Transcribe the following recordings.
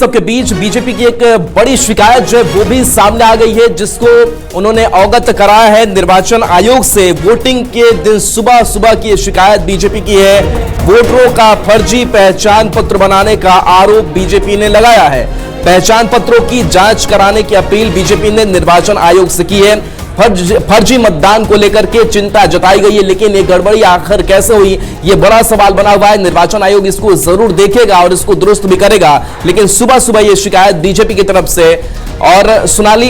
सब के बीच बीजेपी की एक बड़ी शिकायत जो है वो भी सामने आ गई है, जिसको उन्होंने अवगत कराया है निर्वाचन आयोग से। वोटिंग के दिन सुबह सुबह की शिकायत बीजेपी की है। वोटरों का फर्जी पहचान पत्र बनाने का आरोप बीजेपी ने लगाया है। पहचान पत्रों की जांच कराने की अपील बीजेपी ने निर्वाचन आयोग से की है। फर्जी मतदान को लेकर के चिंता जताई गई है, लेकिन ये गड़बड़ी आखिर कैसे हुई, ये बड़ा सवाल बना हुआ है। निर्वाचन आयोग इसको जरूर देखेगा और इसको दुरुस्त भी करेगा, लेकिन सुबह सुबह ये शिकायत बीजेपी की तरफ से। और सोनाली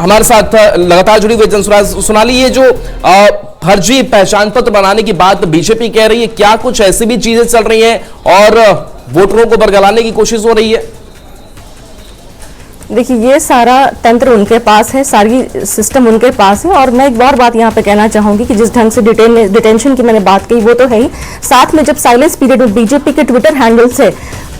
हमारे साथ लगातार जुड़ी हुई। सोनाली, ये जो फर्जी पहचान पत्र बनाने की बात बीजेपी कह रही है, क्या कुछ ऐसी भी चीजें चल रही हैं और वोटरों को बरगलाने की कोशिश हो रही है? देखिए, ये सारा तंत्र उनके पास है, सारी सिस्टम उनके पास है। और मैं एक और बात यहाँ पे कहना चाहूंगी कि जिस ढंग से डिटेंशन की मैंने बात की वो तो है ही, साथ में जब साइलेंस पीरियड में बीजेपी के ट्विटर हैंडल से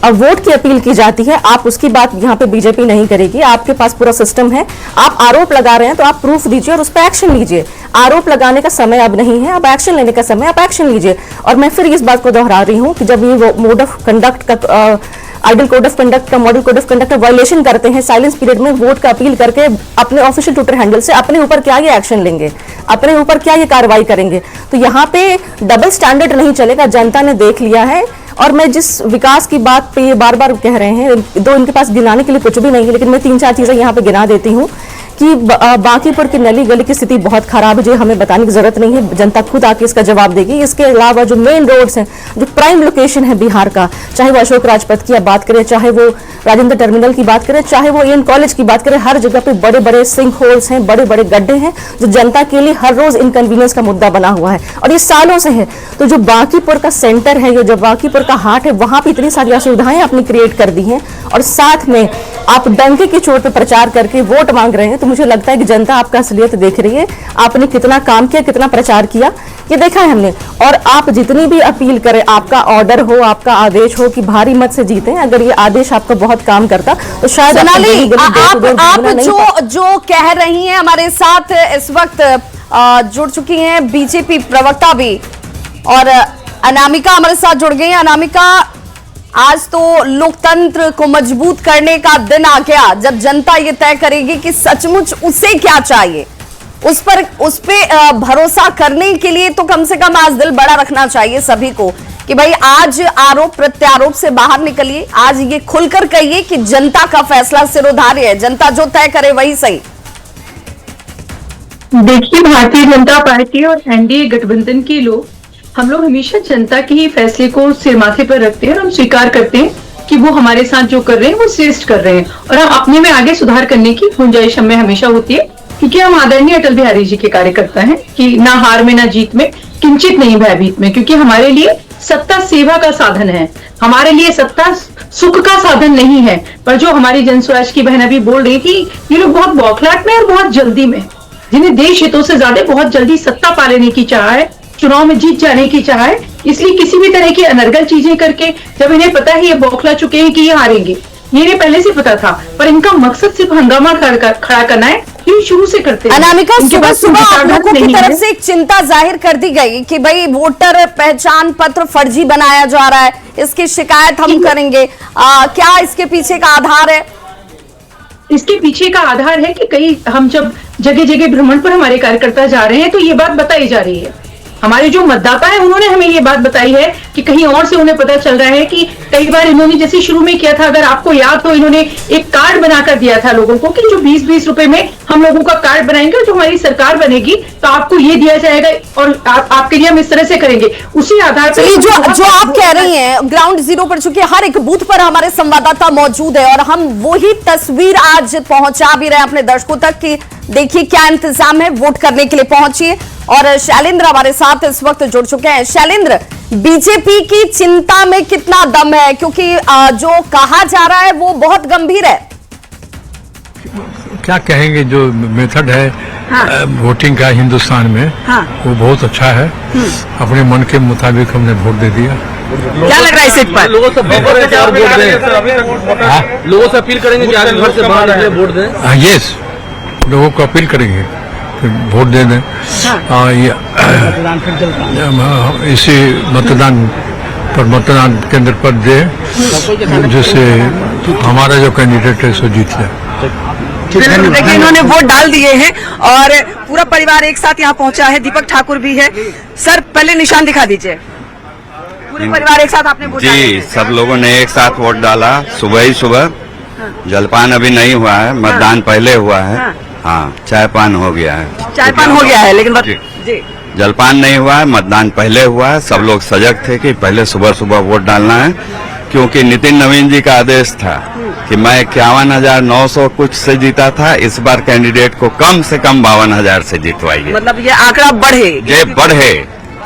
वोट की अपील की जाती है, आप उसकी बात यहाँ पे बीजेपी नहीं करेगी। आपके पास पूरा सिस्टम है, आप आरोप लगा रहे हैं तो आप प्रूफ दीजिए और उस पर एक्शन लीजिए। आरोप लगाने का समय अब नहीं है, अब एक्शन लेने का समय, आप एक्शन लीजिए। और मैं फिर इस बात को दोहरा रही हूँ कि जब ये मोड ऑफ कंडक्ट का आइडियल कोड ऑफ कंडक्ट का मॉडल कोड ऑफ कंडक्ट का वायलेशन करते हैं, साइलेंस पीरियड में वोट का अपील करके अपने ऑफिशियल ट्विटर हैंडल से अपने ऊपर क्या ये एक्शन लेंगे, अपने ऊपर क्या ये कार्रवाई करेंगे। तो यहाँ पे डबल स्टैंडर्ड नहीं चलेगा, जनता ने देख लिया है। और मैं जिस विकास की बात पे ये बार बार कह रहे हैं, दो इनके पास गिनाने के लिए कुछ भी नहीं है, लेकिन मैं 3-4 चीजें यहाँ पे गिना देती हूँ कि बांकीपुर की नली गली की स्थिति बहुत खराब है, जो हमें बताने की जरूरत नहीं है, जनता खुद आके इसका जवाब देगी। इसके अलावा जो मेन रोड्स हैं, जो प्राइम लोकेशन है बिहार का, चाहे वो अशोक राजपथ की बात करें, चाहे वो राजेंद्र टर्मिनल की बात करें, चाहे वो एन कॉलेज की बात करें, हर जगह पे बड़े बड़े सिंक होल्स हैं, बड़े बड़े गड्ढे हैं, जो जनता के लिए हर रोज इनकन्वीनियंस का मुद्दा बना हुआ है और ये सालों से है। तो जो बांकीपुर का सेंटर है, जो बांकीपुर का हाट है, वहां पे इतनी सारी असुविधाएं आपने क्रिएट कर दी हैं और साथ में आप डंके की चोट पे प्रचार करके वोट मांग रहे हैं। तो मुझे लगता है कि जनता आपका असलियत देख रही है, आपने कितना काम किया, कितना प्रचार किया, ये देखा है हमने। और आप जितनी भी अपील करें, आपका ऑर्डर हो, आपका आदेश हो कि भारी मत से जीते, अगर ये आदेश आपका बहुत काम करता तो शायद आप जो कह रही हैं, हमारे साथ इस वक्त जुड़ चुकी हैं बीजेपी प्रवक्ता भी, और अनामिका हमारे साथ जुड़ गई हैं। अनामिका, आज तो लोकतंत्र को मजबूत करने का दिन आ गया, जब जनता ये तय करेगी कि सचमुच उसे क्या चाहिए, उस पे भरोसा करने के लिए तो कम से कम आज दिल बड़ा रखना चाहिए सभी को कि भाई आज आरोप प्रत्यारोप से बाहर निकलिए, आज ये खुलकर कहिए कि जनता का फैसला सिरोधार्य है, जनता जो तय करे वही सही। देखिए, भारतीय जनता पार्टी और एनडीए गठबंधन के लोग, हम लोग हमेशा जनता के ही फैसले को सिर माथे पर रखते हैं और हम स्वीकार करते हैं कि वो हमारे साथ जो कर रहे हैं वो श्रेष्ठ कर रहे हैं, और हम अपने में आगे सुधार करने की गुंजाइश हमें हमेशा होती है, क्योंकि हम आदरणीय अटल बिहारी जी के कार्यकर्ता हैं कि ना हार में ना जीत में, किंचित नहीं भयभीत में, क्योंकि हमारे लिए सत्ता सेवा का साधन है, हमारे लिए सत्ता सुख का साधन नहीं है। पर जो हमारी जन स्वराज की बहन अभी बोल रही थी, ये लोग बहुत बौखलाहट में और बहुत जल्दी में, जिन्हें देश हितों से ज्यादा बहुत जल्दी सत्ता पा लेने की चाह है, चुनाव में जीत जाने की चाह है, इसलिए किसी भी तरह की अनर्गल चीजें करके, जब इन्हें पता है ये बौखला चुके हैं कि ये हारेंगे, ये इन्हें पहले से पता था, पर इनका मकसद सिर्फ हंगामा खड़ा करना है, ये शुरू से करते हैं। अनामिका, सुबह सुबह आप लोगों की तरफ से एक चिंता जाहिर कर दी गई कि भाई वोटर पहचान पत्र फर्जी बनाया जा रहा है, इसकी शिकायत हम करेंगे, क्या इसके पीछे का आधार है? इसके पीछे का आधार है कि कई हम जब जगह जगह भ्रमण पर हमारे कार्यकर्ता जा रहे हैं तो ये बात बताई जा रही है, हमारे जो मतदाता है उन्होंने हमें ये बात बताई है कि कहीं और से उन्हें पता चल रहा है कि कई बार इन्होंने जैसे शुरू में किया था, अगर आपको याद हो, इन्होंने एक कार्ड बनाकर दिया था लोगों को कि जो 20-20 रुपए में हम लोगों का कार्ड बनाएंगे, जो हमारी सरकार बनेगी तो आपको ये दिया जाएगा और आपके लिए हम इस तरह से करेंगे। उसी आधार पर जो आप कह रही हैं, ग्राउंड जीरो पर चुके हर एक बूथ पर हमारे संवाददाता मौजूद है और हम वही तस्वीर आज पहुंचा भी रहे अपने दर्शकों तक कि देखिए क्या इंतजाम है, वोट करने के लिए पहुंचिए। और शैलेंद्र हमारे साथ इस वक्त जुड़ चुके हैं। शैलेंद्र, बीजेपी की चिंता में कितना दम है, क्योंकि जो कहा जा रहा है वो बहुत गंभीर है। क्या कहेंगे, जो मेथड है वोटिंग का हिंदुस्तान में, वो बहुत अच्छा है। अपने मन के मुताबिक हमने वोट दे दिया। क्या लग रहा है इस सीट पर? लोगों से अपील करेंगे कि आज घर से बाहर निकले वोट दें। यस, लोगों को अपील करेंगे कि वोट दे दें। इसी मतदान पर मतदान केंद्र पर दे, जिससे हमारा जो कैंडिडेट है सो जीत जाए। देखिए इन्होंने वोट डाल दिए हैं और पूरा परिवार एक साथ यहाँ पहुंचा है। दीपक ठाकुर भी है। सर पहले निशान दिखा दीजिए। पूरे परिवार एक साथ आपने वोट डाला जी, है। सब लोगों ने एक साथ वोट डाला। सुबह ही सुबह जलपान अभी नहीं हुआ है, मतदान पहले हुआ है। हाँ, चाय पान हो गया है। चाय पान हो गया है, लेकिन जी जलपान नहीं हुआ है, मतदान पहले हुआ है। सब लोग सजग थे कि पहले सुबह सुबह वोट डालना है, क्योंकि नितिन नवीन जी का आदेश था कि मैं 51,900 कुछ से जीता था, इस बार कैंडिडेट को कम से कम 52,000 से जितवाइए। मतलब ये आंकड़ा बढ़े। ये बढ़े,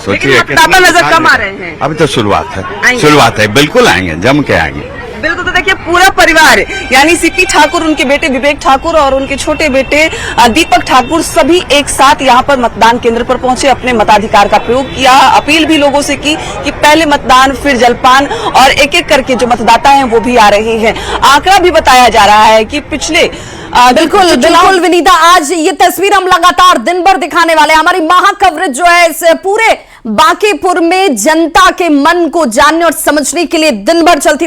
सोचिए। मतदाता नजर कम आ रहे हैं। अभी तो शुरुआत है, आएंगे। शुरुआत है। बिल्कुल आएंगे, जम के आएंगे। बिल्कुल। तो देखिए पूरा परिवार यानी सीपी ठाकुर, उनके बेटे विवेक ठाकुर और उनके छोटे बेटे दीपक ठाकुर सभी एक साथ यहाँ पर मतदान केंद्र पर पहुंचे, अपने मताधिकार का प्रयोग किया। अपील भी लोगों से की कि पहले मतदान फिर जलपान, और एक एक करके जो मतदाता हैं वो भी आ रहे हैं। आंकड़ा भी बताया जा रहा है कि पिछले बिल्कुल बिल्कुल विनीता, आज ये तस्वीर हम लगातार दिन भर दिखाने वाले हैं। हमारी महा कवरेज जो है इस पूरे बांकीपुर में जनता के मन को जानने और समझने के लिए दिन भर चलती